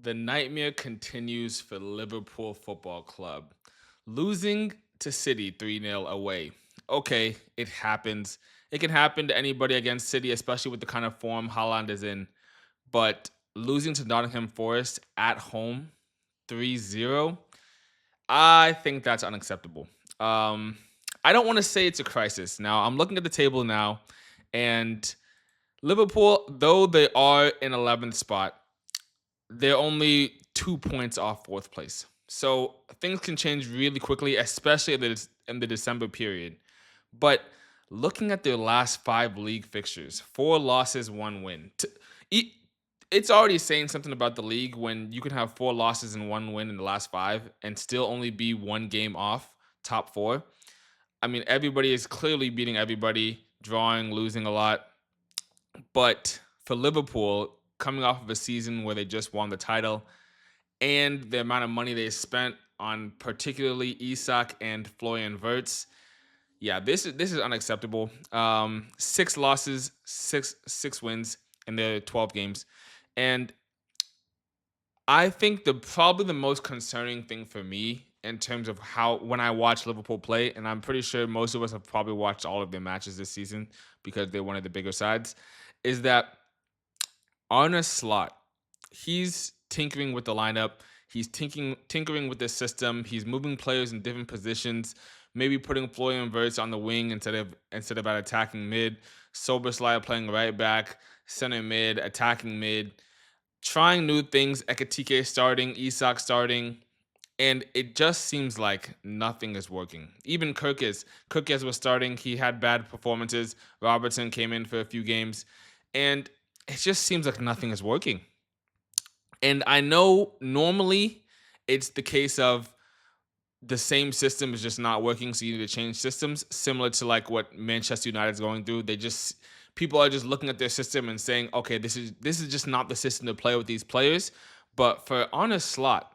The nightmare continues for Liverpool Football Club. Losing to City 3-0 away. Okay, it happens. It can happen to anybody against City, especially with the kind of form Haaland is in. But losing to Nottingham Forest at home 3-0, I think that's unacceptable. Um, I don't want to say it's a crisis. Now, I'm looking at the table now, and Liverpool, though they are in 11th spot, they're only 2 points off fourth place. So things can change really quickly, especially in the December period. But looking at their last five league fixtures, four losses, one win. It's already saying something about the league when you can have four losses and one win in the last five and still only be one game off top four. I mean, everybody is clearly beating everybody, drawing, losing a lot. But for Liverpool, coming off of a season where they just won the title and the amount of money they spent on particularly Isak and Florian Wirtz, yeah, this is unacceptable. Six losses, six wins in their 12 games, and I think the probably the most concerning thing for me in terms of how when I watch Liverpool play, and I'm pretty sure most of us have probably watched all of their matches this season because they're one of the bigger sides, is that Arne Slot, he's tinkering with the lineup. He's tinkering with the system. He's moving players in different positions, maybe putting Florian Wirtz on the wing instead of at attacking mid. Soberslide playing right back, center mid, attacking mid, trying new things. Ekatike starting, Isak starting, and it just seems like nothing is working. Even Kirkes was starting. He had bad performances. Robertson came in for a few games, and it just seems like nothing is working. And I know normally it's the case of the same system is just not working, so you need to change systems, similar to like what Manchester United is going through. People are just looking at their system and saying, okay, this is just not the system to play with these players. But for Arne Slot,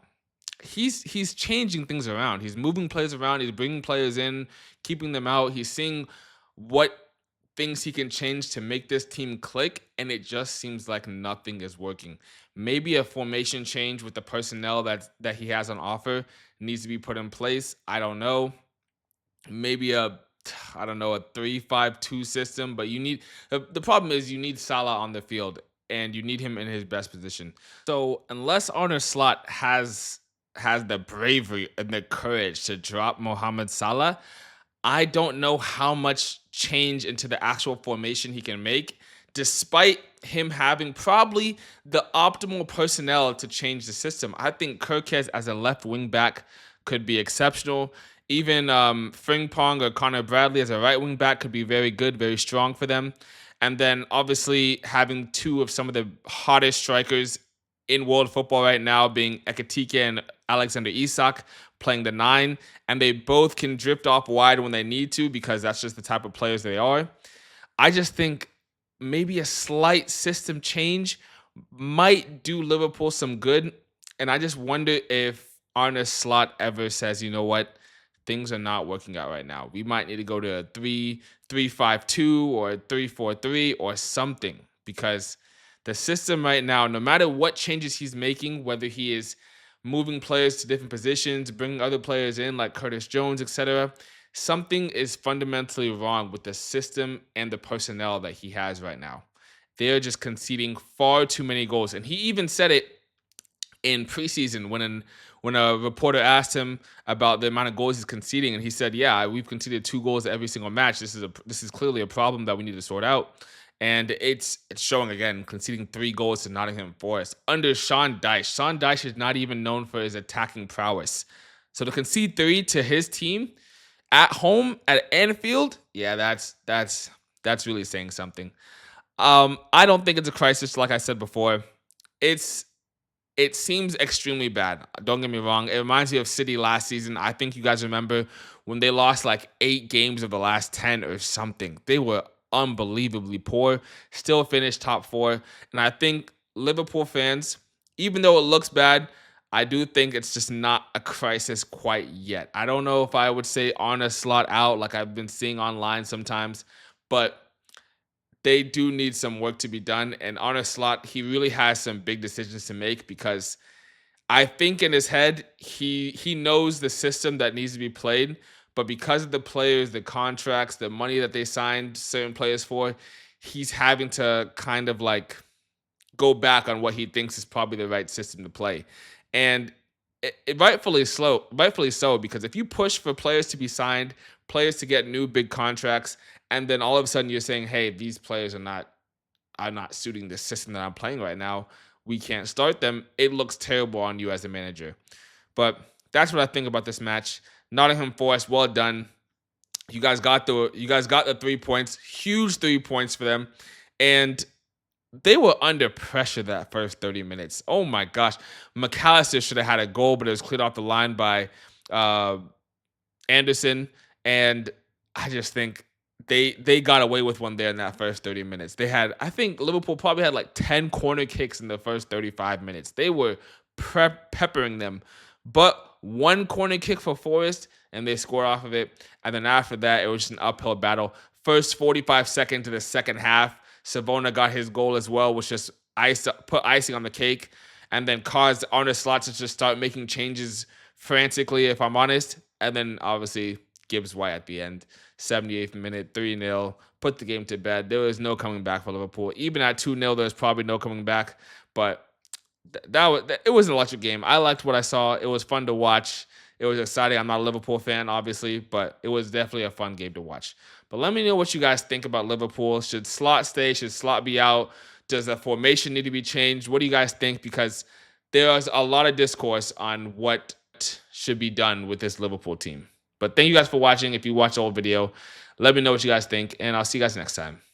he's changing things around. He's moving players around. He's bringing players in, keeping them out. He's seeing what things he can change to make this team click, and it just seems like nothing is working. Maybe a formation change with the personnel that he has on offer needs to be put in place. I don't know. Maybe I don't know, a 3-5-2 system, but the problem is you need Salah on the field and you need him in his best position. So unless Arne Slot has the bravery and the courage to drop Mohamed Salah, I don't know how much change into the actual formation he can make, despite him having probably the optimal personnel to change the system. I think Kirkes as a left wing back could be exceptional. Even Frimpong or Connor Bradley as a right wing back could be very good, very strong for them. And then obviously having two of some of the hottest strikers in world football right now, being Ekatike and Alexander Isak, playing the nine, and they both can drift off wide when they need to because that's just the type of players they are. I just think maybe a slight system change might do Liverpool some good. And I just wonder if Arne Slot ever says, you know what, things are not working out right now. We might need to go to a 3-3-5-2 or a 3-4-3 or something because the system right now, no matter what changes he's making, whether he is moving players to different positions, bringing other players in like Curtis Jones, etc., something is fundamentally wrong with the system and the personnel that he has right now. They're just conceding far too many goals. And he even said it in preseason when a reporter asked him about the amount of goals he's conceding, and he said, "Yeah, we've conceded 2 goals every single match. This is clearly a problem that we need to sort out." And it's showing again, conceding 3 goals to Nottingham Forest under Sean Dyche. Sean Dyche is not even known for his attacking prowess. So to concede three to his team at home at Anfield, yeah, that's really saying something. I don't think it's a crisis, like I said before. It's it seems extremely bad. Don't get me wrong. It reminds me of City last season. I think you guys remember when they lost like 8 games of the last 10 or something. They were unbelievably poor, still finished top four. And I think Liverpool fans, even though it looks bad, I do think it's just not a crisis quite yet. I don't know if I would say Arne Slot out like I've been seeing online sometimes, but they do need some work to be done. And on a slot, he really has some big decisions to make because I think in his head, he knows the system that needs to be played, but because of the players, the contracts, the money that they signed certain players for, he's having to kind of like go back on what he thinks is probably the right system to play. And rightfully so, because if you push for players to be signed, players to get new big contracts, and then all of a sudden you're saying, "Hey, these players are not suiting the system that I'm playing right now. We can't start them." It looks terrible on you as a manager. But that's what I think about this match. Nottingham Forest, well done. You guys got the 3 points, huge 3 points for them, and they were under pressure that first 30 minutes. Oh my gosh, McAllister should have had a goal, but it was cleared off the line by uh, Anderson, and I just think they got away with one there in that first 30 minutes. I think Liverpool probably had like 10 corner kicks in the first 35 minutes. They were peppering them, but one corner kick for Forest, and they score off of it. And then after that, it was just an uphill battle. First 45 seconds of the second half, Savona got his goal as well, which just put icing on the cake, and then caused Arne Slot to just start making changes frantically, if I'm honest. And then obviously Gibbs White at the end, 78th minute, 3-0, put the game to bed. There was no coming back for Liverpool. Even at 2-0, there's probably no coming back. But it was an electric game. I liked what I saw. It was fun to watch. It was exciting. I'm not a Liverpool fan, obviously, but it was definitely a fun game to watch. But let me know what you guys think about Liverpool. Should Slot stay? Should Slot be out? Does the formation need to be changed? What do you guys think? Because there's a lot of discourse on what should be done with this Liverpool team. But thank you guys for watching. If you watched the whole video, let me know what you guys think, and I'll see you guys next time.